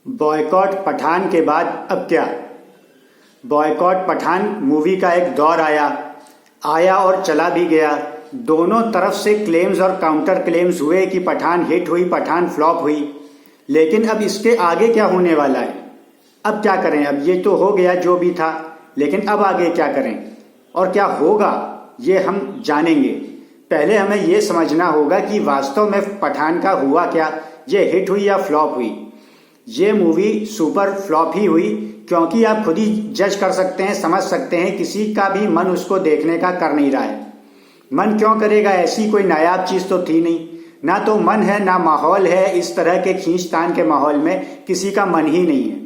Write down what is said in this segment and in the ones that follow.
Boycott Pathan के बाद अब क्या। बॉयकॉट पठान मूवी का एक दौर आया और चला भी गया। दोनों तरफ से क्लेम्स और काउंटर क्लेम्स हुए कि पठान हिट हुई, पठान फ्लॉप हुई। लेकिन अब इसके आगे क्या होने वाला है, अब क्या करें। अब ये तो हो गया जो भी था, लेकिन अब आगे क्या करें और क्या होगा ये हम जानेंगे। पहले हमें ये समझना होगा कि वास्तव में पठान का हुआ क्या, ये हिट हुई या फ्लॉप हुई। ये मूवी सुपर फ्लॉप ही हुई, क्योंकि आप खुद ही जज कर सकते हैं, समझ सकते हैं किसी का भी मन उसको देखने का कर नहीं रहा है। मन क्यों करेगा, ऐसी कोई नायाब चीज तो थी नहीं, ना तो मन है ना माहौल है। इस तरह के खींचतान के माहौल में किसी का मन ही नहीं है,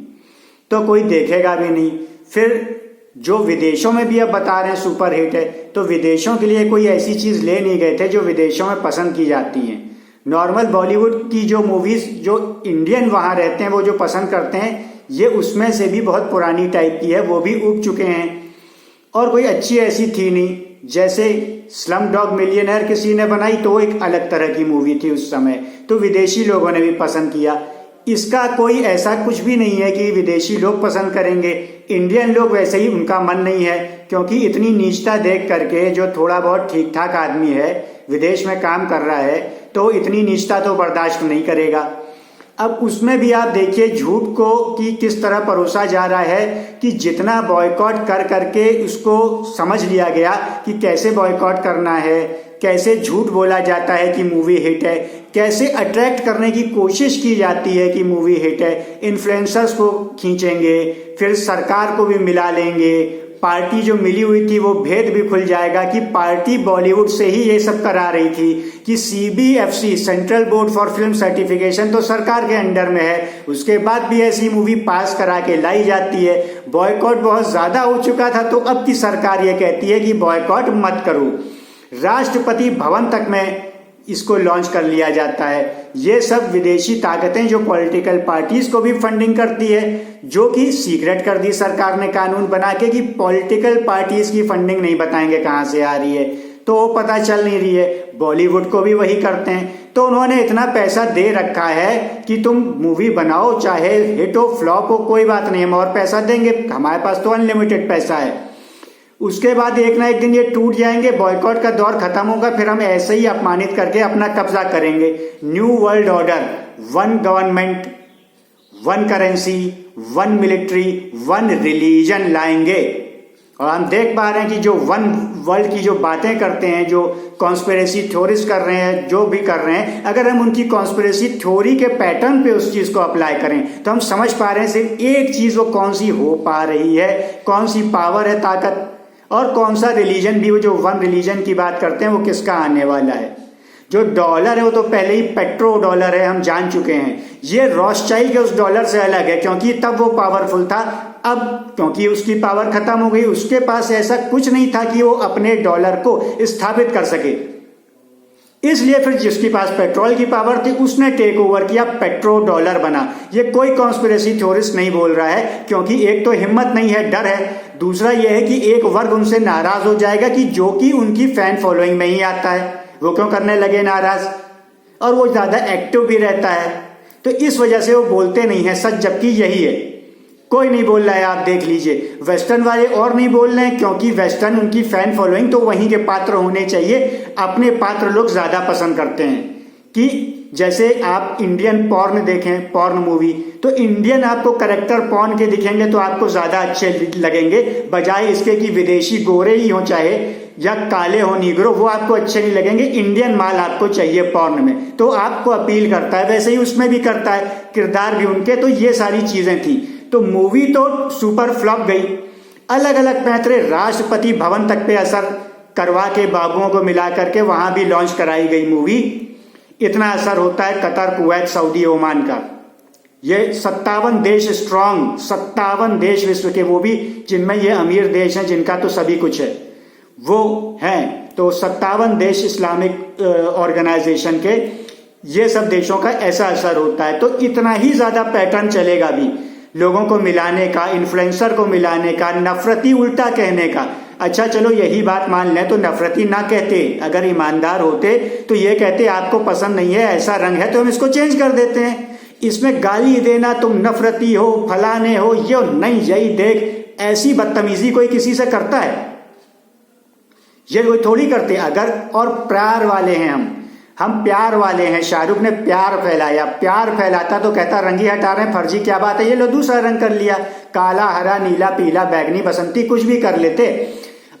तो कोई देखेगा भी नहीं। फिर जो विदेशों में भी अब बता रहे हैं सुपर हिट है, तो विदेशों के लिए कोई ऐसी चीज ले नहीं गए थे जो विदेशों में पसंद की जाती हैं। नॉर्मल बॉलीवुड की जो मूवीज जो इंडियन वहां रहते हैं वो जो पसंद करते हैं, ये उसमें से भी बहुत पुरानी टाइप की है, वो भी उग चुके हैं और कोई अच्छी ऐसी थी नहीं। जैसे स्लम डॉग मिलियनेयर किसी ने बनाई तो वो एक अलग तरह की मूवी थी उस समय, तो विदेशी लोगों ने भी पसंद किया। इसका कोई ऐसा कुछ भी नहीं है कि विदेशी लोग पसंद करेंगे, इंडियन लोग वैसे ही उनका मन नहीं है, क्योंकि इतनी नीचता देख करके जो थोड़ा बहुत ठीक ठाक आदमी है विदेश में काम कर रहा है, तो इतनी नीचता तो बर्दाश्त नहीं करेगा। अब उसमें भी आप देखिए झूठ को कि किस तरह परोसा जा रहा है कि जितना बॉयकॉट कर करके उसको समझ लिया गया कि कैसे बॉयकॉट करना है, कैसे झूठ बोला जाता है कि मूवी हिट है, कैसे अट्रैक्ट करने की कोशिश की जाती है कि मूवी हिट है। इन्फ्लुएंसर्स को खींचेंगे, फिर सरकार को भी मिला लेंगे, पार्टी जो मिली हुई थी वो भेद भी खुल जाएगा कि पार्टी बॉलीवुड से ही ये सब करा रही थी कि CBFC central board for film certification तो सरकार के अंडर में है, उसके बाद भी ऐसी मूवी पास करा के लाई जाती है। बॉयकॉट बहुत ज्यादा हो चुका था, तो अब की सरकार ये कहती है कि बॉयकॉट मत करो। राष्ट्रपति भवन तक में इसको लॉन्च कर लिया जाता है। ये सब विदेशी ताकतें जो पॉलिटिकल पार्टीज को भी फंडिंग करती है, जो कि सीक्रेट कर दी सरकार ने कानून बना के कि पॉलिटिकल पार्टीज की फंडिंग नहीं बताएंगे कहां से आ रही है, तो वो पता चल नहीं रही है। बॉलीवुड को भी वही करते हैं, तो उन्होंने इतना पैसा दे रखा है कि तुम मूवी बनाओ, चाहे हिट हो फ्लॉप हो कोई बात नहीं, हम और पैसा देंगे, हमारे पास तो अनलिमिटेड पैसा है। उसके बाद एक ना एक दिन ये टूट जाएंगे, बॉयकॉट का दौर खत्म होगा, फिर हम ऐसे ही अपमानित करके अपना कब्जा करेंगे। New world order, one government, one currency, one military, one religion लाएंगे। और हम देख पा रहे हैं कि जो वन वर्ल्ड की जो बातें करते हैं, जो कॉन्स्पिरेसी थ्योरीज कर रहे हैं, जो भी कर रहे हैं, अगर हम उनकी कॉन्स्पिरेसी थ्योरी के पैटर्न पे उस चीज को अप्लाई करें तो हम समझ पा रहे हैं सिर्फ एक चीज वो कौन सी हो पा रही है, कौन सी पावर है, ताकत, और कौन सा रिलीजन भी, वो जो वन रिलीजन की बात करते हैं वो किसका आने वाला है। जो डॉलर है वो तो पहले ही पेट्रो डॉलर है, हम जान चुके हैं। ये रॉथस्चाइल्ड के उस डॉलर से अलग है, क्योंकि तब वो पावरफुल था, अब क्योंकि उसकी पावर खत्म हो गई, उसके पास ऐसा कुछ नहीं था कि वो अपने डॉलर को स्थापित कर सके। इसलिए फिर जिसके पास पेट्रोल की पावर थी उसने टेक ओवर किया, पेट्रो डॉलर बना। ये कोई कॉन्स्पिरेसी थ्योरिस्ट नहीं बोल रहा है, क्योंकि एक तो हिम्मत नहीं है, डर है, दूसरा यह है कि एक वर्ग उनसे नाराज हो जाएगा कि जो कि उनकी फैन फॉलोइंग में ही आता है, वो क्यों करने लगे नाराज, और वो ज्यादा एक्टिव भी रहता है, तो इस वजह से वो बोलते नहीं है सच, जबकि यही है। कोई नहीं बोल रहा है, आप देख लीजिए। वेस्टर्न वाले और नहीं बोल रहे हैं, क्योंकि वेस्टर्न उनकी फैन फॉलोइंग तो वहीं के पात्र होने चाहिए, अपने पात्र लोग ज्यादा पसंद करते हैं। कि जैसे आप इंडियन पॉर्न देखें, पॉर्न मूवी, तो इंडियन आपको करेक्टर पॉर्न के दिखेंगे तो आपको ज्यादा अच्छे लगेंगे, बजाय इसके कि विदेशी गोरे ही हो चाहे या काले हो नीग्रो, वो आपको अच्छे नहीं लगेंगे। इंडियन माल आपको चाहिए पॉर्न में, तो आपको अपील करता है, वैसे ही उसमें भी करता है, किरदार भी उनके, तो ये सारी चीजें थी। तो मूवी तो सुपर फ्लॉप गई। अलग अलग पैंतरे राष्ट्रपति भवन तक पे असर करवा के बाबुओं को मिला करके वहां भी लॉन्च कराई गई मूवी। इतना असर होता है कतर, कुवैत, सऊदी, ओमान का। ये 57 देश स्ट्रांग, 57 देश विश्व के, वो भी जिनमें ये अमीर देश हैं जिनका तो सभी कुछ है, वो हैं। तो 57 देश इस्लामिक ऑर्गेनाइजेशन के, ये सब देशों का ऐसा असर होता है। तो इतना ही ज्यादा पैटर्न चलेगा भी, लोगों को मिलाने का, इन्फ्लुएंसर को मिलाने का, नफरती उल्टा कहने का। अच्छा चलो यही बात मान लें तो नफरती ना कहते, अगर ईमानदार होते तो ये कहते आपको पसंद नहीं है, ऐसा रंग है तो हम इसको चेंज कर देते हैं। इसमें गाली देना, तुम नफरती हो, फलाने हो, ये नहीं, यही देख, ऐसी बदतमीजी कोई किसी से करता है? ये कोई थोड़ी करते अगर। और प्यार वाले हैं हम प्यार वाले हैं। शाहरुख ने प्यार फैलाया, प्यार फैलाता तो कहता रंगी हटा रहे हैं, फर्जी, क्या बात है, ये लो दूसरा रंग कर लिया, काला, हरा, नीला, पीला, बैगनी, बसंती, कुछ भी कर लेते।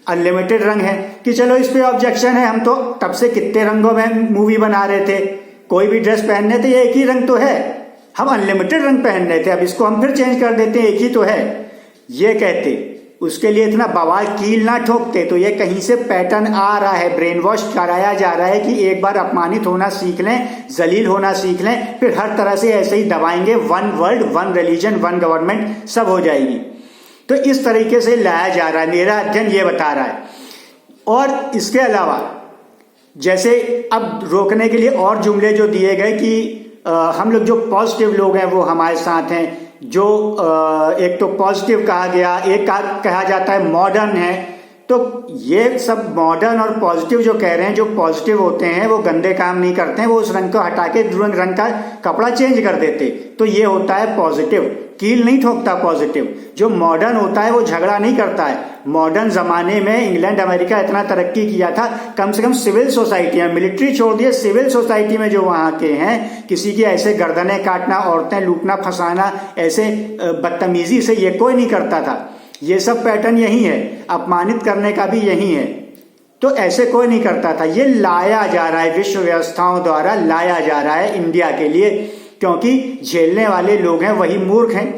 अनलिमिटेड रंग है कि चलो इस पे ऑब्जेक्शन है, हम तो तब से कितने रंगों में मूवी बना रहे थे, कोई भी ड्रेस पहनने थे, ये एक ही रंग तो है, हम अनलिमिटेड रंग पहन रहे थे, अब इसको हम फिर चेंज कर देते हैं, एक ही तो है, ये कहते। उसके लिए इतना बवाल कील ना ठोकते। तो ये कहीं से पैटर्न आ रहा है, ब्रेन वॉश कराया जा रहा है कि एक बार अपमानित होना सीख लें, जलील होना सीख लें, फिर हर तरह से ऐसे ही दबाएंगे, one world, one religion, one government, सब हो जाएगी। तो इस तरीके से लाया जा रहा है, मेरा अध्ययन ये बता रहा है। और इसके अलावा जैसे अब रोकने के लिए और जुमले जो दिए गए कि हम लोग जो पॉजिटिव लोग हैं वो हमारे साथ हैं, जो एक तो पॉजिटिव कहा गया, एक कहा जाता है मॉडर्न है। तो ये सब मॉडर्न और पॉजिटिव जो कह रहे हैं, जो पॉजिटिव होते हैं वो गंदे काम नहीं करते हैं, वो उस रंग को हटा के रंग का कपड़ा चेंज कर देते, तो ये होता है पॉजिटिव, कील नहीं ठोकता पॉजिटिव। जो मॉडर्न होता है वो झगड़ा नहीं करता है। मॉडर्न जमाने में इंग्लैंड अमेरिका इतना तरक्की किया था, कम से कम सिविल सोसाइटियां, मिलिट्री छोड़ दिए, सिविल सोसाइटी में जो वहां के हैं, किसी की ऐसे गर्दनें काटना, औरतें लूटना, फंसाना, ऐसे बदतमीजी से ये कोई नहीं करता था। ये सब पैटर्न यही है, अपमानित करने का भी यही है, तो ऐसे कोई नहीं करता था। ये लाया जा रहा है, विश्व व्यवस्थाओं द्वारा लाया जा रहा है इंडिया के लिए, क्योंकि झेलने वाले लोग हैं वही मूर्ख हैं,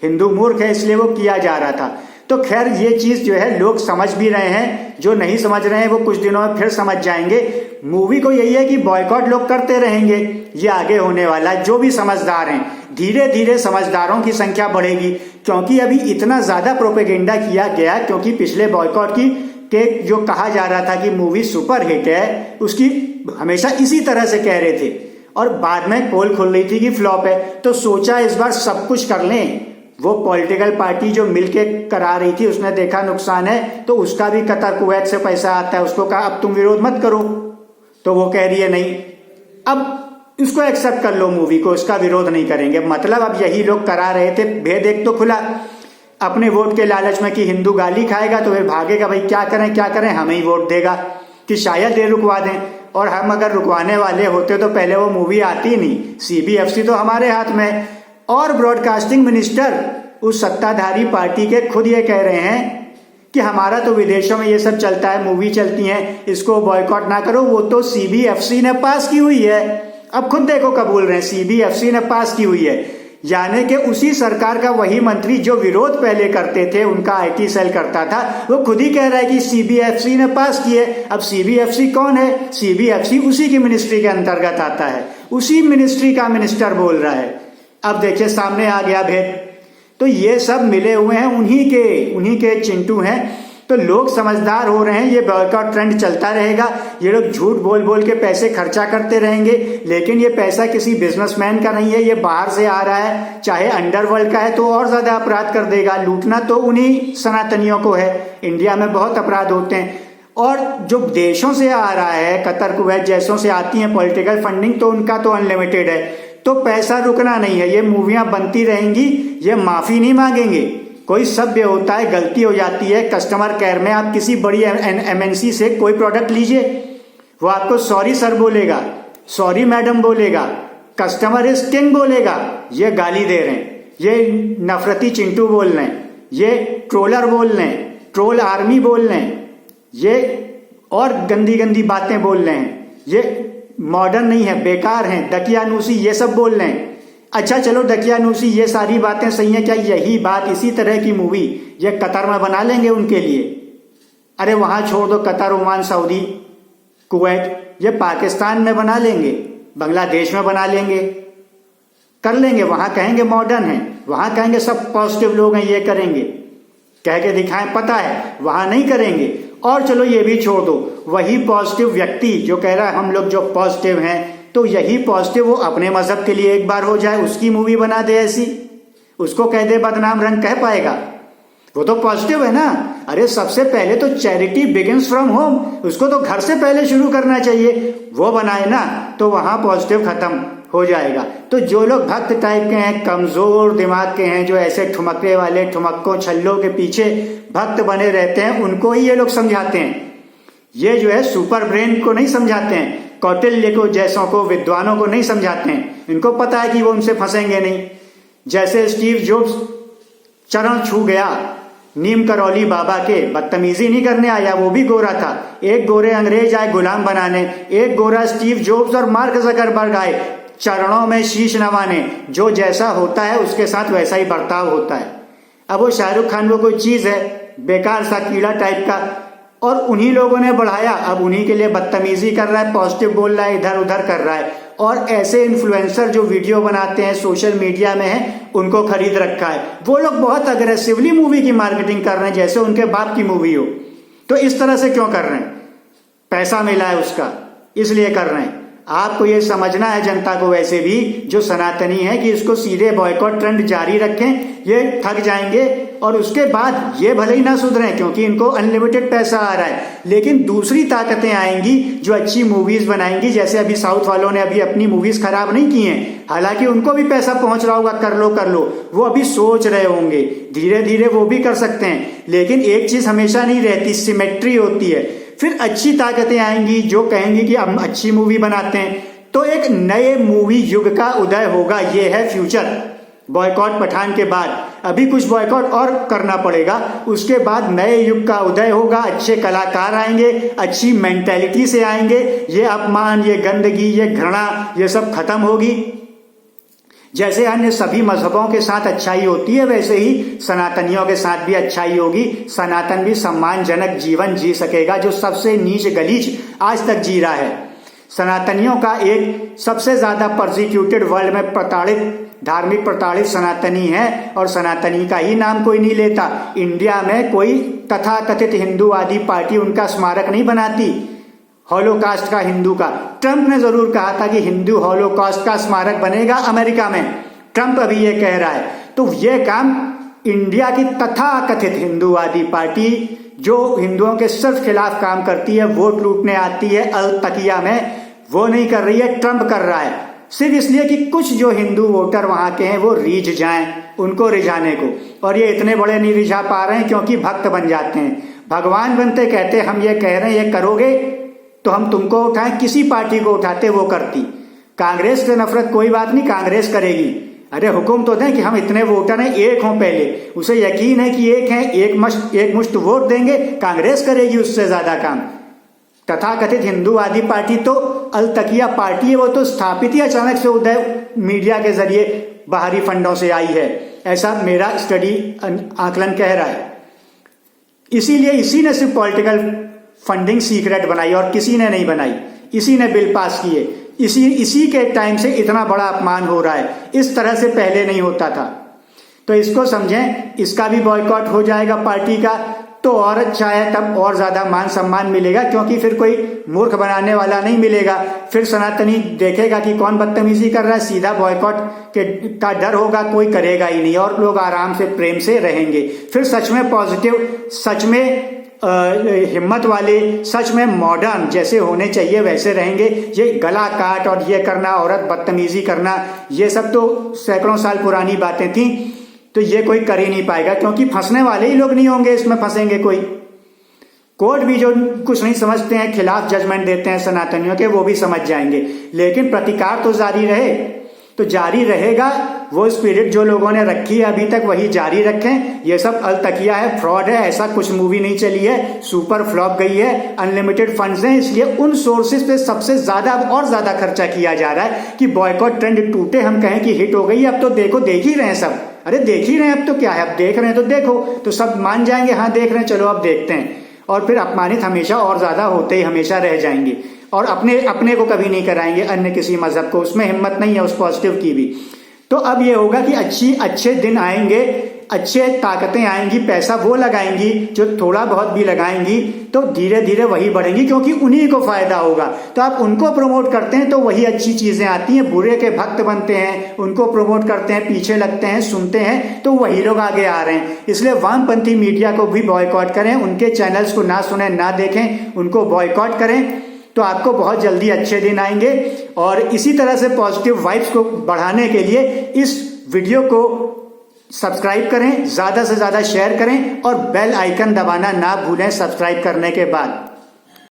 हिंदू मूर्ख है, इसलिए वो किया जा रहा था। तो खैर ये चीज जो है लोग समझ भी रहे हैं, जो नहीं समझ रहे हैं वो कुछ दिनों में फिर समझ जाएंगे। मूवी को यही है कि बॉयकॉट लोग करते रहेंगे, ये आगे होने वाला है। जो भी समझदार हैं, धीरे धीरे समझदारों की संख्या बढ़ेगी, क्योंकि अभी इतना ज्यादा प्रोपेगेंडा किया गया, क्योंकि पिछले बॉयकॉट की के जो कहा जा रहा था कि मूवी सुपर हिट है, उसकी हमेशा इसी तरह से कह रहे थे, और बाद में पोल खुल रही थी कि फ्लॉप है। तो सोचा इस बार सब कुछ कर लें। वो पॉलिटिकल पार्टी जो मिलके करा रही थी, उसने देखा नुकसान है, तो उसका भी कतर कुवैत से पैसा आता है, उसको कहा अब तुम विरोध मत करो, तो वो कह रही है नहीं, अब इसको एक्सेप्ट कर लो मूवी को, इसका विरोध नहीं करेंगे। मतलब अब यही लोग करा रहे थे, भेद एक तो खुला अपने वोट के लालच में कि हिंदू गाली खाएगा तो फिर भागेगा, भाई क्या करें हमें ही वोट देगा, कि शायद ये रुकवा दें। और हम अगर रुकवाने वाले होते तो पहले वो मूवी आती नहीं, सीबीएफसी तो हमारे हाथ में। और ब्रॉडकास्टिंग मिनिस्टर उस सत्ताधारी पार्टी के खुद ये कह रहे हैं कि हमारा तो विदेशों में ये सब चलता है, मूवी चलती है, इसको बॉयकॉट ना करो, वो तो सीबीएफसी ने पास की हुई है। अब खुद देखो कब बोल रहे हैं, सीबीएफसी ने पास की हुई है, यानी कि उसी सरकार का वही मंत्री जो विरोध पहले करते थे, उनका आईटी सेल करता था, वो खुद ही कह रहा है कि सीबीएफसी ने पास की है। अब सीबीएफसी कौन है? सीबीएफसी उसी की मिनिस्ट्री के अंतर्गत आता है, उसी मिनिस्ट्री का मिनिस्टर बोल रहा है। अब देखिए सामने आ गया भेद। तो ये सब मिले हुए हैं, उन्हीं के चिंटू हैं। तो लोग समझदार हो रहे हैं, ये बॉयकॉट ट्रेंड चलता रहेगा, ये लोग झूठ बोल बोल के पैसे खर्चा करते रहेंगे, लेकिन ये पैसा किसी बिजनेसमैन का नहीं है, ये बाहर से आ रहा है, चाहे अंडरवर्ल्ड का है तो और ज्यादा अपराध कर देगा। लूटना तो उन्हीं सनातनियों को है, इंडिया में बहुत अपराध होते हैं। और जो देशों से आ रहा है, कतर कुवैत जैसों से आती है पॉलिटिकल फंडिंग, तो उनका तो अनलिमिटेड है, तो पैसा रुकना नहीं है, ये मूवियां बनती रहेंगी, ये माफी नहीं मांगेंगे। कोई सभ्य होता है, गलती हो जाती है, कस्टमर केयर में आप किसी बड़ी एमएनसी से कोई प्रोडक्ट लीजिए, वो आपको सॉरी सर बोलेगा, सॉरी मैडम बोलेगा, कस्टमर इज किंग बोलेगा। ये गाली दे रहे हैं, ये नफरती चिंटू बोल रहे हैं, ये ट्रोलर बोल रहे हैं, ट्रोल आर्मी बोल रहे हैं, ये और गंदी गंदी बातें बोल रहे हैं, ये मॉडर्न नहीं है, बेकार हैं, दकियानूसी, ये सब बोल रहे हैं। अच्छा चलो दकियानूसी, ये सारी बातें सही है, क्या यही बात, इसी तरह की मूवी ये कतर में बना लेंगे उनके लिए? अरे वहां छोड़ दो, कतर, ओमान, सऊदी, कुवैत, ये पाकिस्तान में बना लेंगे, बांग्लादेश में बना लेंगे, कर लेंगे। वहां कहेंगे मॉडर्न है, वहां कहेंगे सब पॉजिटिव लोग हैं, ये करेंगे, कह के दिखाएं, पता है वहां नहीं करेंगे। और चलो ये भी छोड़ दो, वही पॉजिटिव व्यक्ति जो कह रहा है हम लोग जो पॉजिटिव हैं, तो यही पॉजिटिव वो अपने मजहब के लिए एक बार हो जाए, उसकी मूवी बना दे ऐसी, उसको कह दे बदनाम रंग, कह पाएगा? वो तो पॉजिटिव है ना। अरे सबसे पहले तो चैरिटी बिगिंस फ्रॉम होम, उसको तो घर से पहले शुरू करना चाहिए, वो बनाए ना, तो वहां पॉजिटिव खत्म। हो जाएगा। तो जो लोग भक्त टाइप के हैं, कमजोर दिमाग के हैं, जो ऐसे ठुमकने वाले ठुमक्कों छल्लों के पीछे भक्त बने रहते हैं, उनको ही ये लोग समझाते हैं। ये जो है सुपर ब्रेन को नहीं समझाते हैं, कौटिल्य को जैसों को, विद्वानों को नहीं समझाते हैं। इनको पता है कि वो उनसे फंसेंगे नहीं। जैसे स्टीव जॉब्स चरण छू गया नीम करौली बाबा के, बदतमीजी नहीं करने आया, वो भी गोरा था। एक गोरे अंग्रेज आए गुलाम बनाने, एक गोरा स्टीव जॉब्स और मार्क ज़करबर्ग आए चरणों में शीश नवाने। जो जैसा होता है उसके साथ वैसा ही बर्ताव होता है। अब वो शाहरुख खान वो कोई चीज है, बेकार सा कीड़ा टाइप का, और उन्हीं लोगों ने बढ़ाया। अब उन्हीं के लिए बदतमीजी कर रहा है, पॉजिटिव बोल रहा है, इधर उधर कर रहा है। और ऐसे इन्फ्लुएंसर जो वीडियो बनाते हैं, सोशल मीडिया में हैं, उनको खरीद रखा है। वो लोग बहुत अग्रेसिवली मूवी की मार्केटिंग कर रहे हैं जैसे उनके बाप की मूवी हो। तो इस तरह से क्यों कर रहे हैं? पैसा मिला है उसका, इसलिए कर रहे हैं। आपको ये समझना है जनता को, वैसे भी जो सनातनी है, कि इसको सीधे बॉयकॉट ट्रेंड जारी रखें। ये थक जाएंगे और उसके बाद ये भले ही ना सुधरें क्योंकि इनको अनलिमिटेड पैसा आ रहा है, लेकिन दूसरी ताकतें आएंगी जो अच्छी मूवीज बनाएंगी। जैसे अभी साउथ वालों ने अभी अपनी मूवीज खराब नहीं की हैं, हालांकि उनको भी पैसा पहुंच रहा होगा, कर लो। वो अभी सोच रहे होंगे, धीरे धीरे वो भी कर सकते हैं। लेकिन एक चीज हमेशा नहीं रहती, सिमेट्री होती है। फिर अच्छी ताकतें आएंगी जो कहेंगी कि हम अच्छी मूवी बनाते हैं, तो एक नए मूवी युग का उदय होगा। ये है फ्यूचर। बॉयकॉट पठान के बाद अभी कुछ बॉयकॉट और करना पड़ेगा, उसके बाद नए युग का उदय होगा। अच्छे कलाकार आएंगे, अच्छी मेंटेलिटी से आएंगे। ये अपमान, ये गंदगी, ये घृणा, ये सब खत्म होगी। जैसे अन्य सभी मजहबों के साथ अच्छाई होती है, वैसे ही सनातनियों के साथ भी अच्छाई होगी। सनातन भी सम्मानजनक जीवन जी सकेगा, जो सबसे नीच गलीच आज तक जी रहा है। सनातनियों का एक सबसे ज्यादा प्रोसिक्यूटेड, वर्ल्ड में प्रताड़ित, धार्मिक प्रताड़ित सनातनी है, और सनातनी का ही नाम कोई नहीं लेता। इंडिया में कोई तथाकथित हिंदूवादी पार्टी उनका स्मारक नहीं बनाती, हॉलोकास्ट का, हिंदू का। ट्रंप ने जरूर कहा था कि हिंदू हॉलोकास्ट का स्मारक बनेगा अमेरिका में, ट्रंप अभी ये कह रहा है। तो ये काम इंडिया की तथाकथित हिंदूवादी पार्टी, जो हिंदुओं के सिर्फ खिलाफ काम करती है, वोट लूटने आती है अल तकिया में, वो नहीं कर रही है, ट्रंप कर रहा है। सिर्फ इसलिए कि कुछ जो हिंदू वोटर वहां के हैं वो रिझ जाएं, उनको रिझाने को। और ये इतने बड़े नहीं रिझा पा रहे हैं क्योंकि भक्त बन जाते हैं, भगवान बनते। कहते हम ये कह रहे हैं, ये करोगे तो हम तुमको उठाएं। किसी पार्टी को उठाते, वो करती। कांग्रेस से नफरत कोई बात नहीं, कांग्रेस करेगी। अरे हुक्म तो दें कि हम इतने वोटर हैं, एक हों पहले, उसे यकीन है कि एक हैं, एक मुश्त वोट देंगे, कांग्रेस करेगी उससे ज्यादा काम। तथाकथित हिंदूवादी पार्टी तो अल तकिया पार्टी है, वो तो स्थापित ही अचानक से उदय मीडिया के जरिए बाहरी फंडों से आई है, ऐसा मेरा स्टडी आकलन कह रहा है। इसीलिए इसी ने सिर्फ पॉलिटिकल फंडिंग सीक्रेट बनाई और किसी ने नहीं बनाई। इसी ने बिल पास किए, इसी के टाइम से इतना बड़ा अपमान हो रहा है। इस तरह से पहले नहीं होता था। तो इसको समझें, इसका भी बॉयकॉट हो जाएगा पार्टी का, तो और अच्छा है, तब और ज्यादा मान सम्मान मिलेगा, क्योंकि फिर कोई मूर्ख बनाने वाला नहीं मिलेगा। फिर सनातनी देखेगा कि कौन बदतमीजी कर रहा है, सीधा बॉयकॉट का डर होगा, कोई करेगा ही नहीं, और लोग आराम से प्रेम से रहेंगे। फिर सच में पॉजिटिव, सच में हिम्मत वाले, सच में मॉडर्न जैसे होने चाहिए वैसे रहेंगे। ये गला काट और ये करना, औरत बदतमीजी करना, ये सब तो सैकड़ों साल पुरानी बातें थी। तो ये कोई कर ही नहीं पाएगा, क्योंकि फंसने वाले ही लोग नहीं होंगे, इसमें फंसेंगे कोई। कोर्ट भी जो कुछ नहीं समझते हैं, खिलाफ जजमेंट देते हैं सनातनियों के, वो भी समझ जाएंगे। लेकिन प्रतिकार तो जारी रहे, तो जारी रहेगा। वो स्पिरिट जो लोगों ने रखी है अभी तक, वही जारी रखें। ये सब अल तकिया है, फ्रॉड है, ऐसा कुछ मूवी नहीं चली है, सुपर फ्लॉप गई है, अनलिमिटेड फंड्स हैं। इसलिए उन सोर्सेज पे सबसे ज्यादा और ज्यादा खर्चा किया जा रहा है कि बॉयकॉट ट्रेंड टूटे, हम कहें कि हिट हो गई। अब तो देखो, देख ही रहे हैं सब। अरे देख ही रहे हैं, अब तो क्या है, अब देख रहे हैं तो देखो, तो सब मान जाएंगे हाँ देख रहे हैं, चलो अब देखते हैं। और फिर अपमानित हमेशा और ज्यादा होते ही हमेशा रह जाएंगे, और अपने को कभी नहीं कराएंगे, अन्य किसी मजहब को। उसमें हिम्मत नहीं है उस पॉजिटिव की भी। तो अब ये होगा कि अच्छे दिन आएंगे, अच्छे ताकतें आएंगी, पैसा वो लगाएंगी जो थोड़ा बहुत भी लगाएंगी, तो धीरे धीरे वही बढ़ेंगी, क्योंकि उन्हीं को फायदा होगा। तो आप उनको प्रमोट करते हैं तो वही अच्छी चीजें आती हैं। बुरे के भक्त बनते हैं, उनको प्रमोट करते हैं, पीछे लगते हैं, सुनते हैं, तो वही लोग आगे आ रहे हैं। इसलिए वामपंथी मीडिया को भी बॉयकॉट करें, उनके चैनल्स को ना सुने, ना देखें, उनको बॉयकॉट करें। तो आपको बहुत जल्दी अच्छे दिन आएंगे। और इसी तरह से पॉजिटिव वाइब्स को बढ़ाने के लिए इस वीडियो को सब्सक्राइब करें, ज्यादा से ज्यादा शेयर करें और बेल आइकन दबाना ना भूलें सब्सक्राइब करने के बाद।